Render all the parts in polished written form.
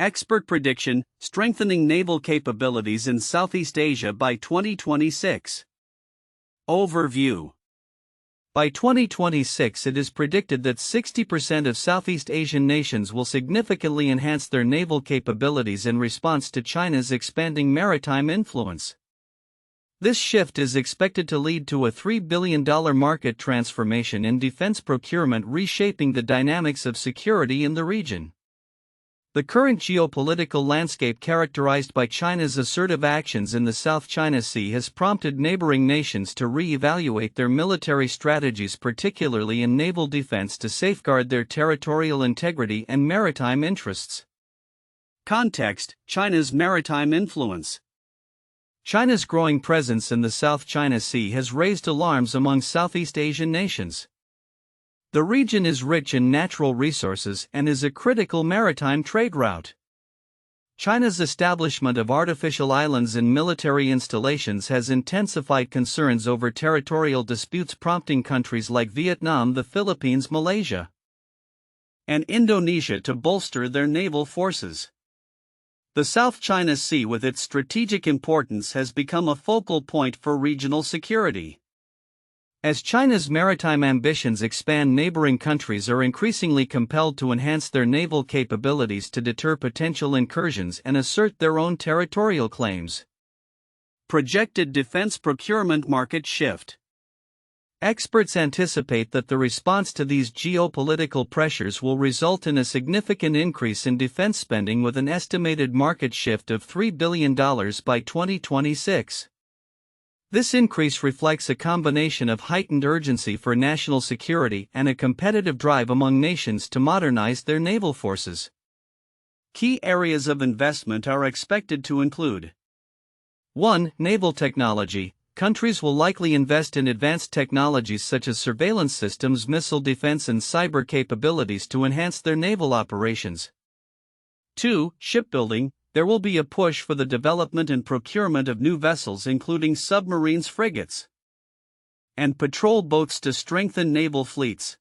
Expert prediction: strengthening naval capabilities in Southeast Asia by 2026. Overview. By 2026, it is predicted that 60% of Southeast Asian nations will significantly enhance their naval capabilities in response to China's expanding maritime influence. This shift is expected to lead to a $3 billion market transformation in defense procurement, reshaping the dynamics of security in the region. The current geopolitical landscape, characterized by China's assertive actions in the South China Sea, has prompted neighboring nations to re-evaluate their military strategies, particularly in naval defense, to safeguard their territorial integrity and maritime interests. Context: China's maritime influence. China's growing presence in the South China Sea has raised alarms among Southeast Asian nations. The region is rich in natural resources and is a critical maritime trade route. China's establishment of artificial islands and military installations has intensified concerns over territorial disputes, prompting countries like Vietnam, the Philippines, Malaysia, and Indonesia to bolster their naval forces. The South China Sea, with its strategic importance, has become a focal point for regional security. As China's maritime ambitions expand, neighboring countries are increasingly compelled to enhance their naval capabilities to deter potential incursions and assert their own territorial claims. Projected defense procurement market shift. Experts anticipate that the response to these geopolitical pressures will result in a significant increase in defense spending, with an estimated market shift of $3 billion by 2026. This increase reflects a combination of heightened urgency for national security and a competitive drive among nations to modernize their naval forces. Key areas of investment are expected to include: 1. Naval technology. Countries will likely invest in advanced technologies such as surveillance systems, missile defense, and cyber capabilities to enhance their naval operations. 2. Shipbuilding. There will be a push for the development and procurement of new vessels, including submarines, frigates, and patrol boats, to strengthen naval fleets.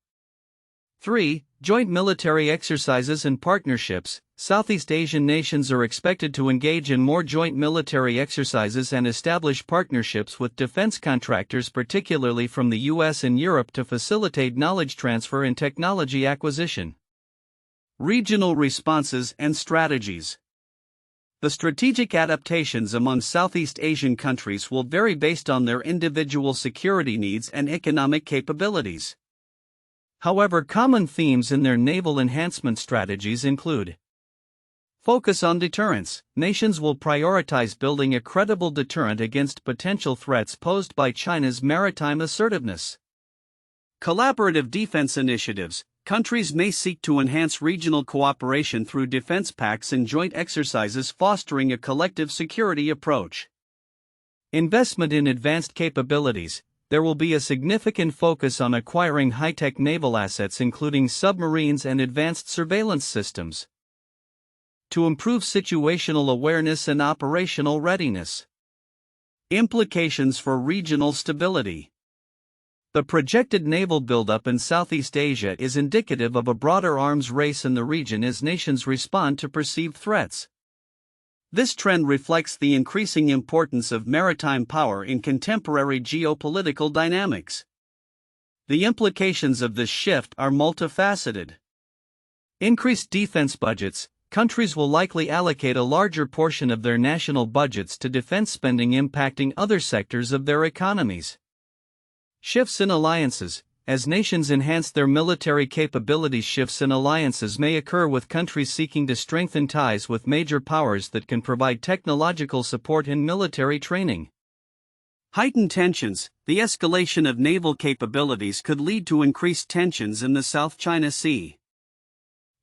3. Joint military exercises and partnerships. Southeast Asian nations are expected to engage in more joint military exercises and establish partnerships with defense contractors, particularly from the US and Europe, to facilitate knowledge transfer and technology acquisition. Regional responses and strategies. The strategic adaptations among Southeast Asian countries will vary based on their individual security needs and economic capabilities. However, common themes in their naval enhancement strategies include: focus on deterrence. Nations will prioritize building a credible deterrent against potential threats posed by China's maritime assertiveness. Collaborative defense initiatives. Countries may seek to enhance regional cooperation through defense pacts and joint exercises, fostering a collective security approach. Investment in advanced capabilities. There will be a significant focus on acquiring high-tech naval assets, including submarines and advanced surveillance systems, to improve situational awareness and operational readiness. Implications for regional stability. The projected naval buildup in Southeast Asia is indicative of a broader arms race in the region as nations respond to perceived threats. This trend reflects the increasing importance of maritime power in contemporary geopolitical dynamics. The implications of this shift are multifaceted. Increased defense budgets. Countries will likely allocate a larger portion of their national budgets to defense spending, impacting other sectors of their economies. Shifts in alliances. As nations enhance their military capabilities, shifts in alliances may occur, with countries seeking to strengthen ties with major powers that can provide technological support and military training. Heightened tensions. The escalation of naval capabilities could lead to increased tensions in the South China Sea,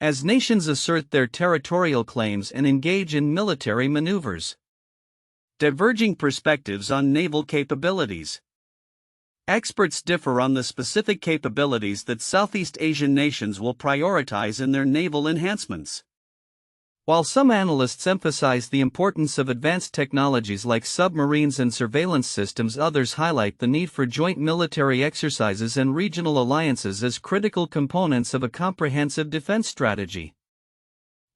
as nations assert their territorial claims and engage in military maneuvers. Diverging perspectives on naval capabilities. Experts differ on the specific capabilities that Southeast Asian nations will prioritize in their naval enhancements. While some analysts emphasize the importance of advanced technologies like submarines and surveillance systems, others highlight the need for joint military exercises and regional alliances as critical components of a comprehensive defense strategy.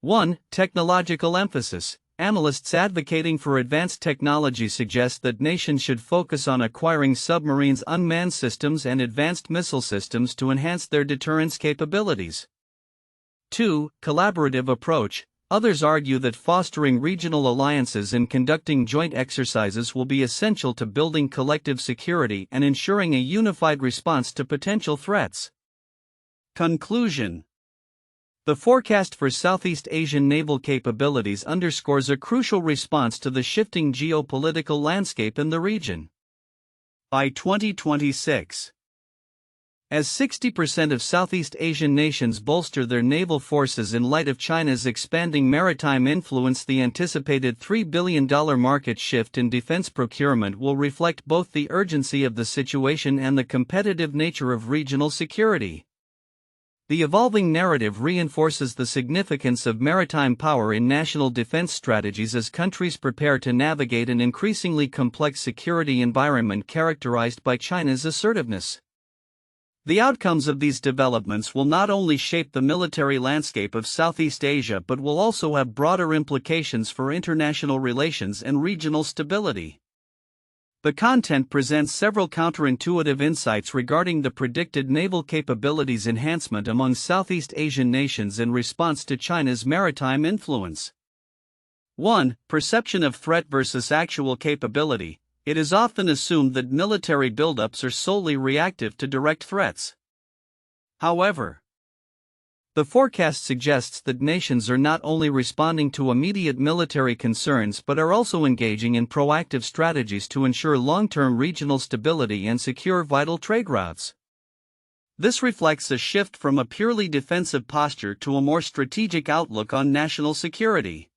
1. Technological emphasis. Analysts advocating for advanced technology suggest that nations should focus on acquiring submarines, unmanned systems, and advanced missile systems to enhance their deterrence capabilities. 2. Collaborative approach. Others argue that fostering regional alliances and conducting joint exercises will be essential to building collective security and ensuring a unified response to potential threats. Conclusion. The forecast for Southeast Asian naval capabilities underscores a crucial response to the shifting geopolitical landscape in the region. By 2026, as 60% of Southeast Asian nations bolster their naval forces in light of China's expanding maritime influence, the anticipated $3 billion market shift in defense procurement will reflect both the urgency of the situation and the competitive nature of regional security. The evolving narrative reinforces the significance of maritime power in national defense strategies as countries prepare to navigate an increasingly complex security environment characterized by China's assertiveness. The outcomes of these developments will not only shape the military landscape of Southeast Asia but will also have broader implications for international relations and regional stability. The content presents several counterintuitive insights regarding the predicted naval capabilities enhancement among Southeast Asian nations in response to China's maritime influence. 1. Perception of threat versus actual capability. It is often assumed that military buildups are solely reactive to direct threats. However, the forecast suggests that nations are not only responding to immediate military concerns but are also engaging in proactive strategies to ensure long-term regional stability and secure vital trade routes. This reflects a shift from a purely defensive posture to a more strategic outlook on national security.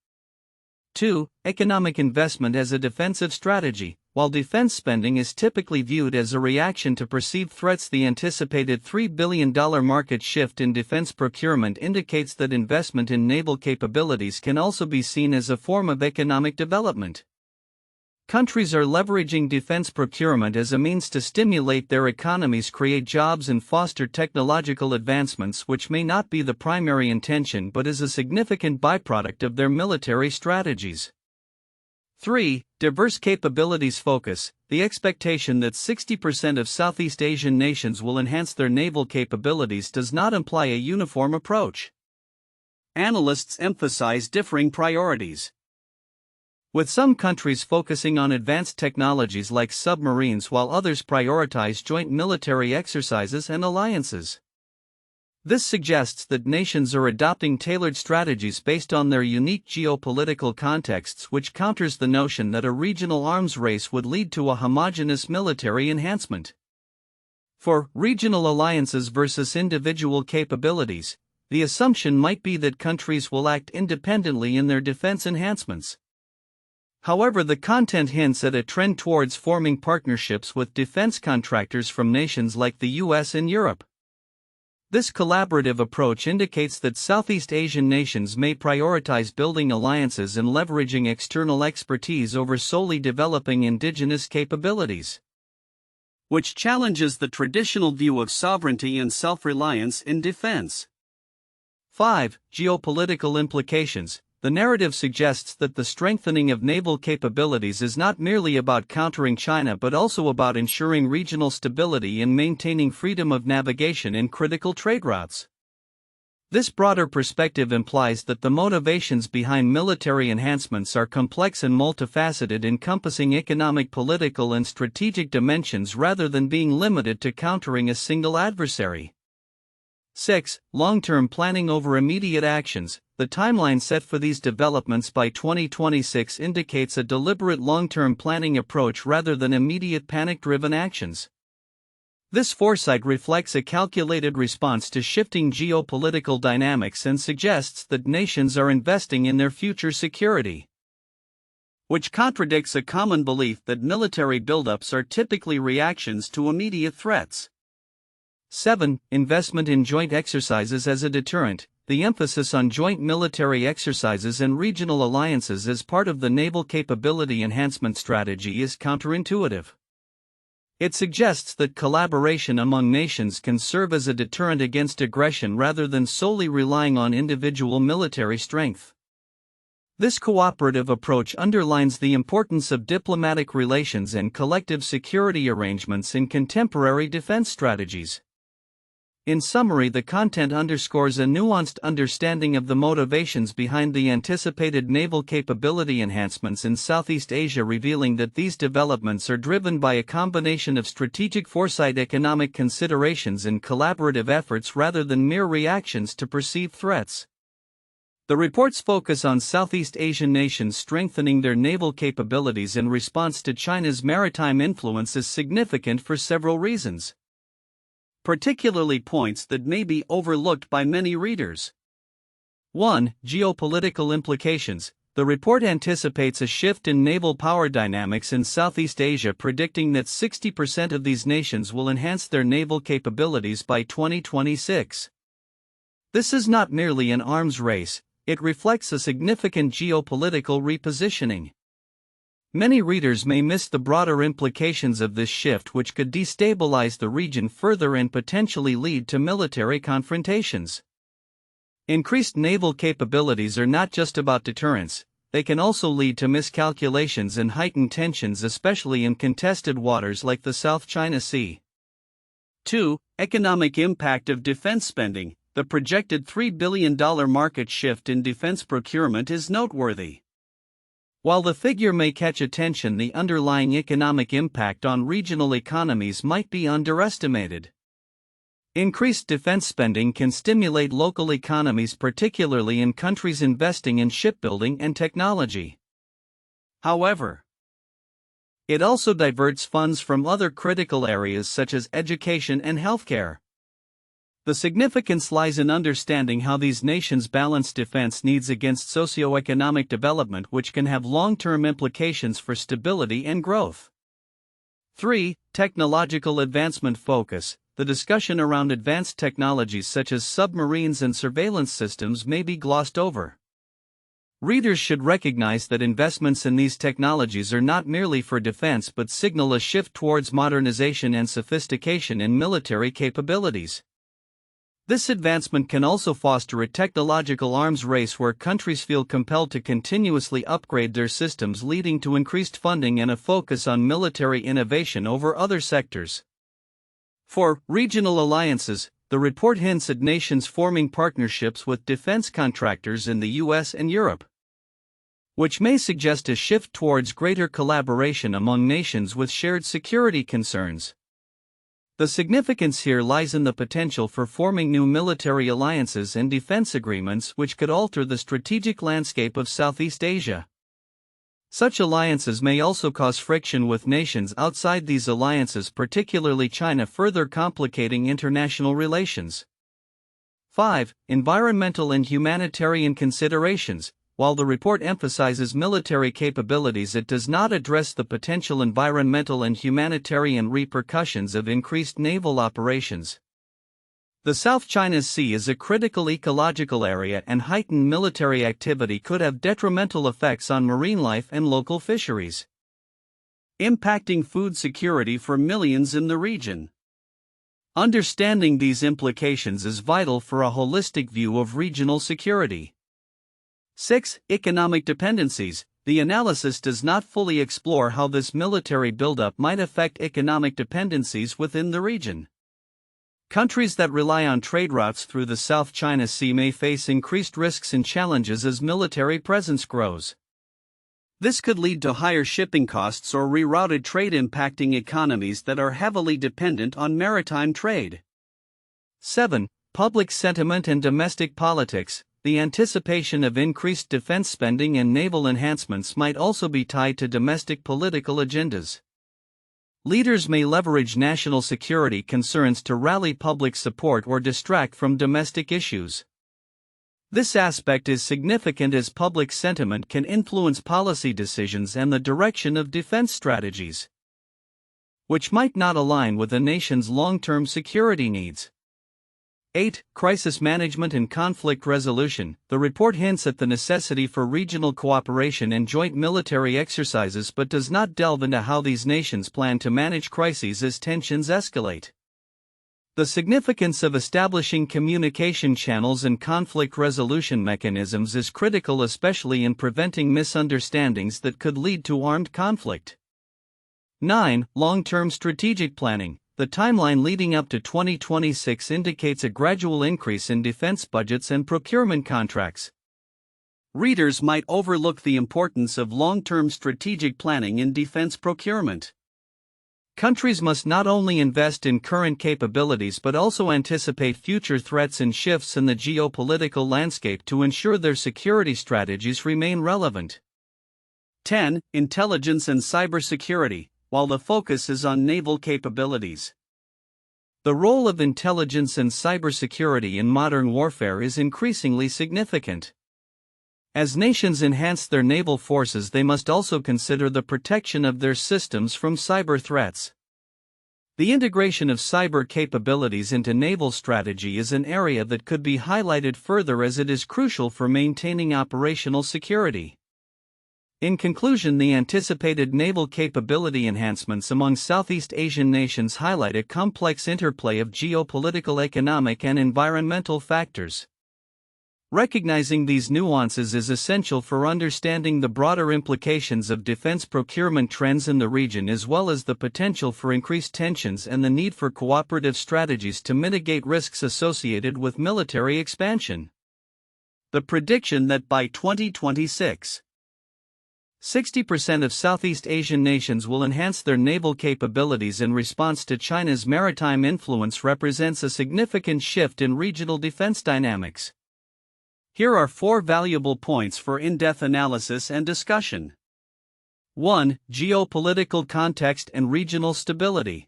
2. Economic investment as a defensive strategy. While defense spending is typically viewed as a reaction to perceived threats, the anticipated $3 billion market shift in defense procurement indicates that investment in naval capabilities can also be seen as a form of economic development. Countries are leveraging defense procurement as a means to stimulate their economies, create jobs, and foster technological advancements, which may not be the primary intention but is a significant byproduct of their military strategies. 3. Diverse capabilities focus. The expectation that 60% of Southeast Asian nations will enhance their naval capabilities does not imply a uniform approach. Analysts emphasize differing priorities, with some countries focusing on advanced technologies like submarines while others prioritize joint military exercises and alliances. This suggests that nations are adopting tailored strategies based on their unique geopolitical contexts, which counters the notion that a regional arms race would lead to a homogeneous military enhancement. For regional alliances versus individual capabilities, the assumption might be that countries will act independently in their defense enhancements. However, the content hints at a trend towards forming partnerships with defense contractors from nations like the US and Europe. This collaborative approach indicates that Southeast Asian nations may prioritize building alliances and leveraging external expertise over solely developing indigenous capabilities, which challenges the traditional view of sovereignty and self-reliance in defense. 5. Geopolitical implications. The narrative suggests that the strengthening of naval capabilities is not merely about countering China but also about ensuring regional stability and maintaining freedom of navigation in critical trade routes. This broader perspective implies that the motivations behind military enhancements are complex and multifaceted, encompassing economic, political, and strategic dimensions rather than being limited to countering a single adversary. 6. Long-term planning over immediate actions. The timeline set for these developments by 2026 indicates a deliberate long-term planning approach rather than immediate panic-driven actions. This foresight reflects a calculated response to shifting geopolitical dynamics and suggests that nations are investing in their future security, which contradicts a common belief that military buildups are typically reactions to immediate threats. 7. Investment in joint exercises as a deterrent. The emphasis on joint military exercises and regional alliances as part of the naval capability enhancement strategy is counterintuitive. It suggests that collaboration among nations can serve as a deterrent against aggression rather than solely relying on individual military strength. This cooperative approach underlines the importance of diplomatic relations and collective security arrangements in contemporary defense strategies. In summary, the content underscores a nuanced understanding of the motivations behind the anticipated naval capability enhancements in Southeast Asia, revealing that these developments are driven by a combination of strategic foresight, economic considerations, and collaborative efforts rather than mere reactions to perceived threats. The report's focus on Southeast Asian nations strengthening their naval capabilities in response to China's maritime influence is significant for several reasons, particularly points that may be overlooked by many readers. 1. Geopolitical implications. The report anticipates a shift in naval power dynamics in Southeast Asia, predicting that 60% of these nations will enhance their naval capabilities by 2026. This is not merely an arms race, it reflects a significant geopolitical repositioning. Many readers may miss the broader implications of this shift, which could destabilize the region further and potentially lead to military confrontations. Increased naval capabilities are not just about deterrence, they can also lead to miscalculations and heightened tensions, especially in contested waters like the South China Sea. 2. Economic impact of defense spending. The projected $3 billion market shift in defense procurement is noteworthy. While the figure may catch attention, the underlying economic impact on regional economies might be underestimated. Increased defense spending can stimulate local economies, particularly in countries investing in shipbuilding and technology. However, it also diverts funds from other critical areas such as education and healthcare. The significance lies in understanding how these nations balance defense needs against socio-economic development, which can have long-term implications for stability and growth. 3. Technological advancement focus. The discussion around advanced technologies such as submarines and surveillance systems may be glossed over. Readers should recognize that investments in these technologies are not merely for defense but signal a shift towards modernization and sophistication in military capabilities. This advancement can also foster a technological arms race where countries feel compelled to continuously upgrade their systems, leading to increased funding and a focus on military innovation over other sectors. 4. Regional alliances. The report hints at nations forming partnerships with defense contractors in the US and Europe, which may suggest a shift towards greater collaboration among nations with shared security concerns. The significance here lies in the potential for forming new military alliances and defense agreements which could alter the strategic landscape of Southeast Asia. Such alliances may also cause friction with nations outside these alliances, particularly China, further complicating international relations. 5. Environmental and humanitarian considerations. While the report emphasizes military capabilities, it does not address the potential environmental and humanitarian repercussions of increased naval operations. The South China Sea is a critical ecological area, and heightened military activity could have detrimental effects on marine life and local fisheries, impacting food security for millions in the region. Understanding these implications is vital for a holistic view of regional security. 6. Economic dependencies. The analysis does not fully explore how this military buildup might affect economic dependencies within the region. Countries that rely on trade routes through the South China Sea may face increased risks and challenges as military presence grows. This could lead to higher shipping costs or rerouted trade, impacting economies that are heavily dependent on maritime trade. 7. Public sentiment and domestic politics. The anticipation of increased defense spending and naval enhancements might also be tied to domestic political agendas. Leaders may leverage national security concerns to rally public support or distract from domestic issues. This aspect is significant as public sentiment can influence policy decisions and the direction of defense strategies, which might not align with a nation's long-term security needs. 8. Crisis management and conflict resolution. The report hints at the necessity for regional cooperation and joint military exercises but does not delve into how these nations plan to manage crises as tensions escalate. The significance of establishing communication channels and conflict resolution mechanisms is critical, especially in preventing misunderstandings that could lead to armed conflict. 9. Long-term strategic planning. The timeline leading up to 2026 indicates a gradual increase in defense budgets and procurement contracts. Readers might overlook the importance of long-term strategic planning in defense procurement. Countries must not only invest in current capabilities but also anticipate future threats and shifts in the geopolitical landscape to ensure their security strategies remain relevant. 10. Intelligence and cybersecurity. While the focus is on naval capabilities, the role of intelligence and cybersecurity in modern warfare is increasingly significant. As nations enhance their naval forces, they must also consider the protection of their systems from cyber threats. The integration of cyber capabilities into naval strategy is an area that could be highlighted further as it is crucial for maintaining operational security. In conclusion, the anticipated naval capability enhancements among Southeast Asian nations highlight a complex interplay of geopolitical, economic, and environmental factors. Recognizing these nuances is essential for understanding the broader implications of defense procurement trends in the region, as well as the potential for increased tensions and the need for cooperative strategies to mitigate risks associated with military expansion. The prediction that by 2026, 60% of Southeast Asian nations will enhance their naval capabilities in response to China's maritime influence represents a significant shift in regional defense dynamics. Here are 4 valuable points for in-depth analysis and discussion. 1. Geopolitical context and regional stability.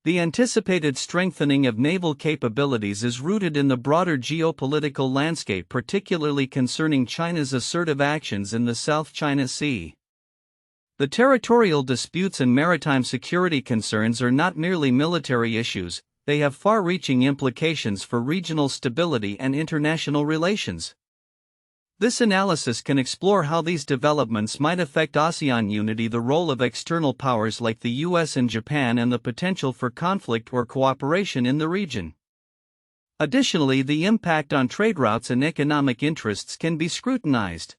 The anticipated strengthening of naval capabilities is rooted in the broader geopolitical landscape, particularly concerning China's assertive actions in the South China Sea. The territorial disputes and maritime security concerns are not merely military issues, they have far-reaching implications for regional stability and international relations. This analysis can explore how these developments might affect ASEAN unity, the role of external powers like the US and Japan, and the potential for conflict or cooperation in the region. Additionally, the impact on trade routes and economic interests can be scrutinized,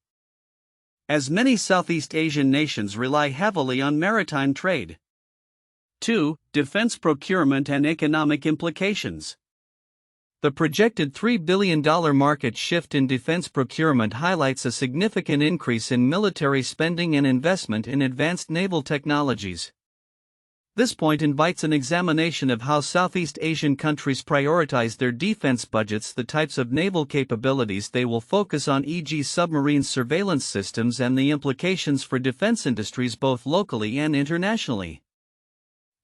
as many Southeast Asian nations rely heavily on maritime trade. 2. Defense procurement and economic implications. The projected $3 billion market shift in defense procurement highlights a significant increase in military spending and investment in advanced naval technologies. This point invites an examination of how Southeast Asian countries prioritize their defense budgets, the types of naval capabilities they will focus on, e.g., submarine surveillance systems, and the implications for defense industries both locally and internationally.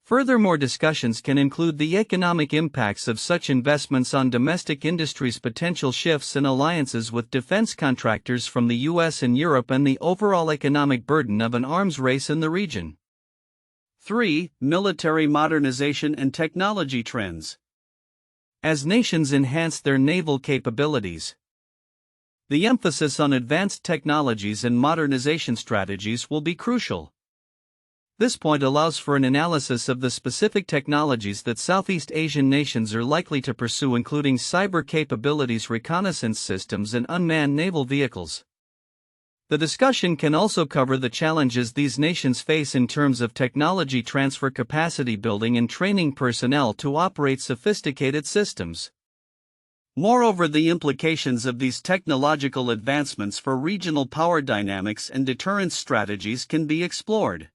Furthermore, discussions can include the economic impacts of such investments on domestic industries, potential shifts in alliances with defense contractors from the US and Europe, and the overall economic burden of an arms race in the region. 3. Military modernization and technology trends. As nations enhance their naval capabilities, the emphasis on advanced technologies and modernization strategies will be crucial. This point allows for an analysis of the specific technologies that Southeast Asian nations are likely to pursue, including cyber capabilities, reconnaissance systems, and unmanned naval vehicles. The discussion can also cover the challenges these nations face in terms of technology transfer, capacity building, and training personnel to operate sophisticated systems. Moreover, the implications of these technological advancements for regional power dynamics and deterrence strategies can be explored.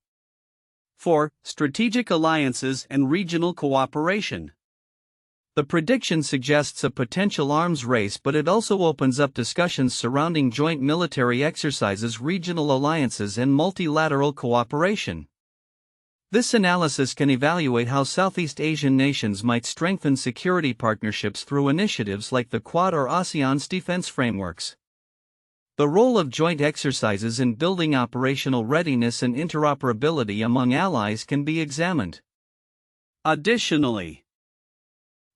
4. Strategic alliances and regional cooperation. The prediction suggests a potential arms race, but it also opens up discussions surrounding joint military exercises, regional alliances, and multilateral cooperation. This analysis can evaluate how Southeast Asian nations might strengthen security partnerships through initiatives like the Quad or ASEAN's defense frameworks. The role of joint exercises in building operational readiness and interoperability among allies can be examined. Additionally,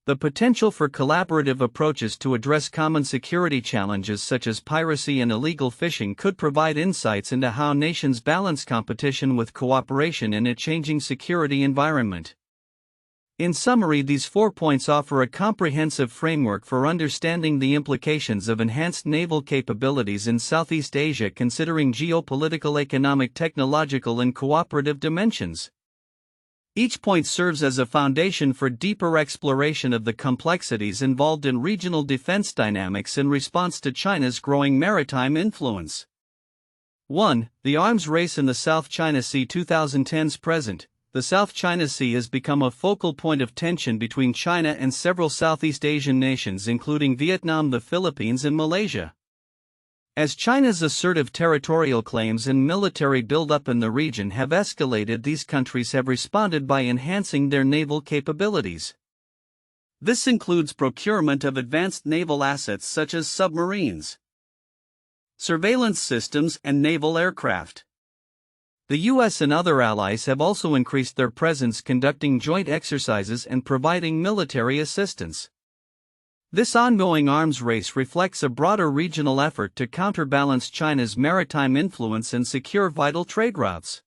The potential for collaborative approaches to address common security challenges such as piracy and illegal fishing could provide insights into how nations balance competition with cooperation in a changing security environment. In summary, these 4 points offer a comprehensive framework for understanding the implications of enhanced naval capabilities in Southeast Asia, considering geopolitical, economic, technological, and cooperative dimensions. Each point serves as a foundation for deeper exploration of the complexities involved in regional defense dynamics in response to China's growing maritime influence. 1. The arms race in the South China Sea. 2010s present. The South China Sea has become a focal point of tension between China and several Southeast Asian nations, including Vietnam, the Philippines, and Malaysia. As China's assertive territorial claims and military buildup in the region have escalated, these countries have responded by enhancing their naval capabilities. This includes procurement of advanced naval assets such as submarines, surveillance systems, and naval aircraft. The U.S. and other allies have also increased their presence, conducting joint exercises and providing military assistance. This ongoing arms race reflects a broader regional effort to counterbalance China's maritime influence and secure vital trade routes.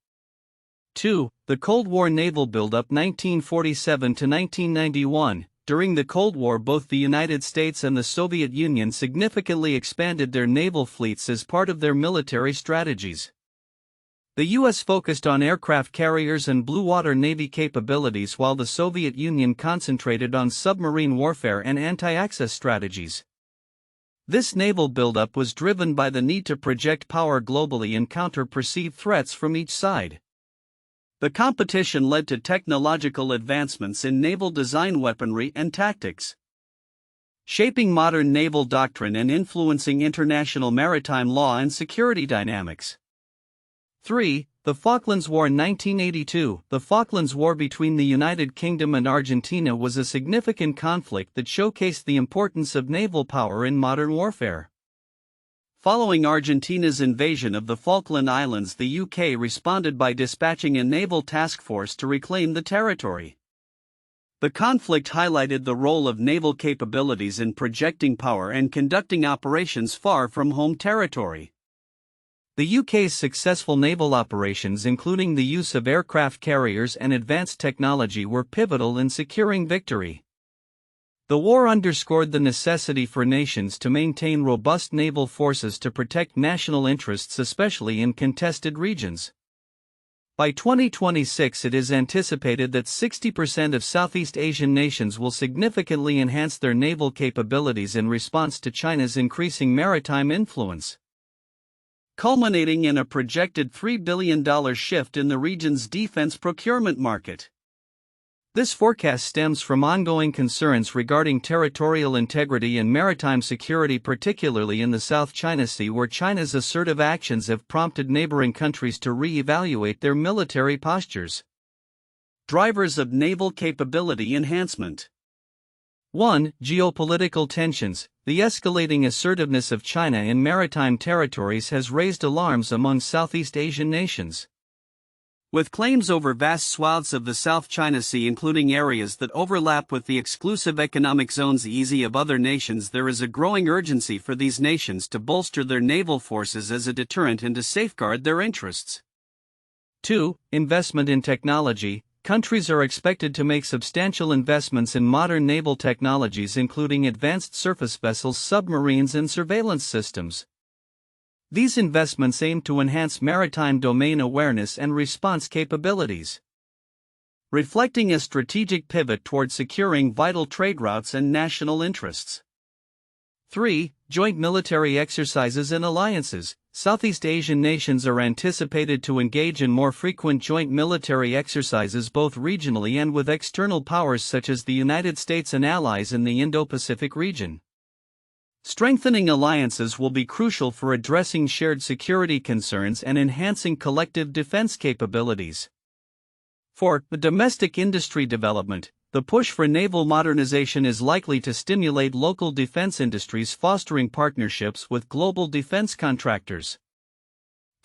2. The Cold War naval buildup. 1947 to 1991. During the Cold War, both the United States and the Soviet Union significantly expanded their naval fleets as part of their military strategies. The U.S. focused on aircraft carriers and blue water navy capabilities, while the Soviet Union concentrated on submarine warfare and anti-access strategies. This naval buildup was driven by the need to project power globally and counter perceived threats from each side. The competition led to technological advancements in naval design, weaponry, and tactics, shaping modern naval doctrine and influencing international maritime law and security dynamics. 3. The Falklands War. 1982. The Falklands War between the United Kingdom and Argentina was a significant conflict that showcased the importance of naval power in modern warfare. Following Argentina's invasion of the Falkland Islands, the UK responded by dispatching a naval task force to reclaim the territory. The conflict highlighted the role of naval capabilities in projecting power and conducting operations far from home territory. The UK's successful naval operations, including the use of aircraft carriers and advanced technology, were pivotal in securing victory. The war underscored the necessity for nations to maintain robust naval forces to protect national interests, especially in contested regions. By 2026, it is anticipated that 60% of Southeast Asian nations will significantly enhance their naval capabilities in response to China's increasing maritime influence, culminating in a projected $3 billion shift in the region's defense procurement market. This forecast stems from ongoing concerns regarding territorial integrity and maritime security, particularly in the South China Sea, where China's assertive actions have prompted neighboring countries to re-evaluate their military postures. Drivers of naval capability enhancement. 1. Geopolitical tensions. The escalating assertiveness of China in maritime territories has raised alarms among Southeast Asian nations. With claims over vast swaths of the South China Sea, including areas that overlap with the exclusive economic zones (EEZ) of other nations, there is a growing urgency for these nations to bolster their naval forces as a deterrent and to safeguard their interests. 2. Investment in technology. Countries are expected to make substantial investments in modern naval technologies, including advanced surface vessels, submarines, and surveillance systems. These investments aim to enhance maritime domain awareness and response capabilities, reflecting a strategic pivot toward securing vital trade routes and national interests. 3. Joint military exercises and alliances. Southeast Asian nations are anticipated to engage in more frequent joint military exercises, both regionally and with external powers such as the United States and allies in the Indo-Pacific region. Strengthening alliances will be crucial for addressing shared security concerns and enhancing collective defense capabilities. 4. The domestic industry development. The push for naval modernization is likely to stimulate local defense industries, fostering partnerships with global defense contractors.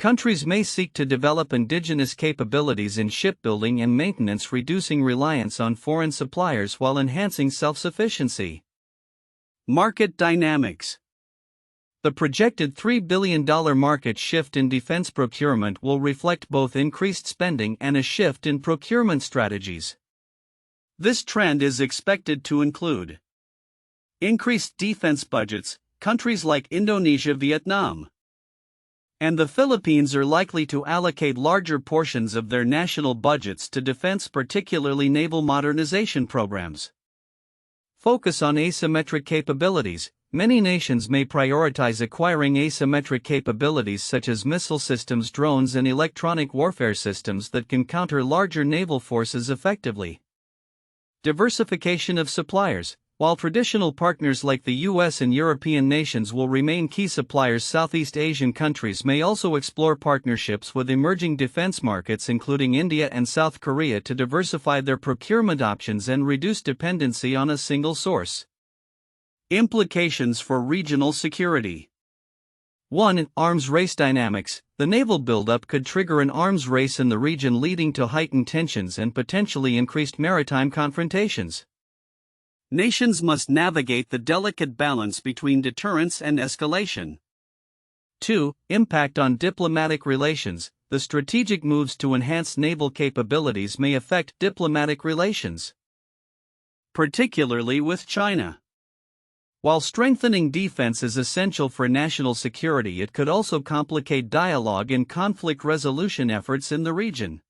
Countries may seek to develop indigenous capabilities in shipbuilding and maintenance, reducing reliance on foreign suppliers while enhancing self-sufficiency. Market dynamics. The projected $3 billion market shift in defense procurement will reflect both increased spending and a shift in procurement strategies. This trend is expected to include increased defense budgets. Countries like Indonesia, Vietnam, and the Philippines are likely to allocate larger portions of their national budgets to defense, particularly naval modernization programs. Focus on asymmetric capabilities. Many nations may prioritize acquiring asymmetric capabilities such as missile systems, drones, and electronic warfare systems that can counter larger naval forces effectively. Diversification of suppliers. While traditional partners like the US and European nations will remain key suppliers, Southeast Asian countries may also explore partnerships with emerging defense markets including India and South Korea to diversify their procurement options and reduce dependency on a single source. Implications for regional security. 1. Arms race dynamics. The naval buildup could trigger an arms race in the region, leading to heightened tensions and potentially increased maritime confrontations. Nations must navigate the delicate balance between deterrence and escalation. 2. Impact on diplomatic relations. The strategic moves to enhance naval capabilities may affect diplomatic relations, particularly with China. While strengthening defense is essential for national security, it could also complicate dialogue and conflict resolution efforts in the region.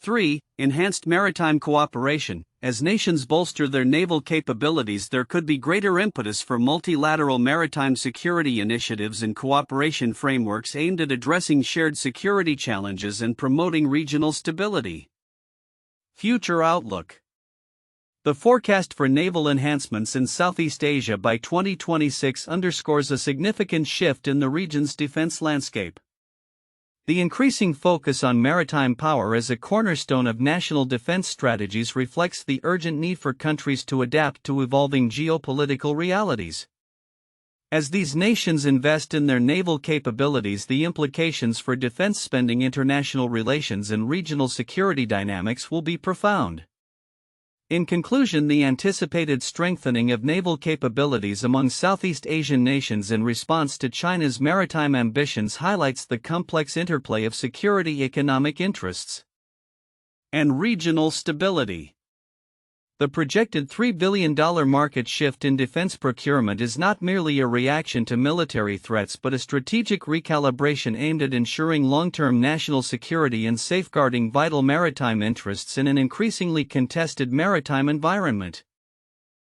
3. Enhanced maritime cooperation. As nations bolster their naval capabilities, there could be greater impetus for multilateral maritime security initiatives and cooperation frameworks aimed at addressing shared security challenges and promoting regional stability. Future outlook. The forecast for naval enhancements in Southeast Asia by 2026 underscores a significant shift in the region's defense landscape. The increasing focus on maritime power as a cornerstone of national defense strategies reflects the urgent need for countries to adapt to evolving geopolitical realities. As these nations invest in their naval capabilities, the implications for defense spending, international relations, and regional security dynamics will be profound. In conclusion, the anticipated strengthening of naval capabilities among Southeast Asian nations in response to China's maritime ambitions highlights the complex interplay of security, economic interests, and regional stability. The projected $3 billion market shift in defense procurement is not merely a reaction to military threats but a strategic recalibration aimed at ensuring long-term national security and safeguarding vital maritime interests in an increasingly contested maritime environment.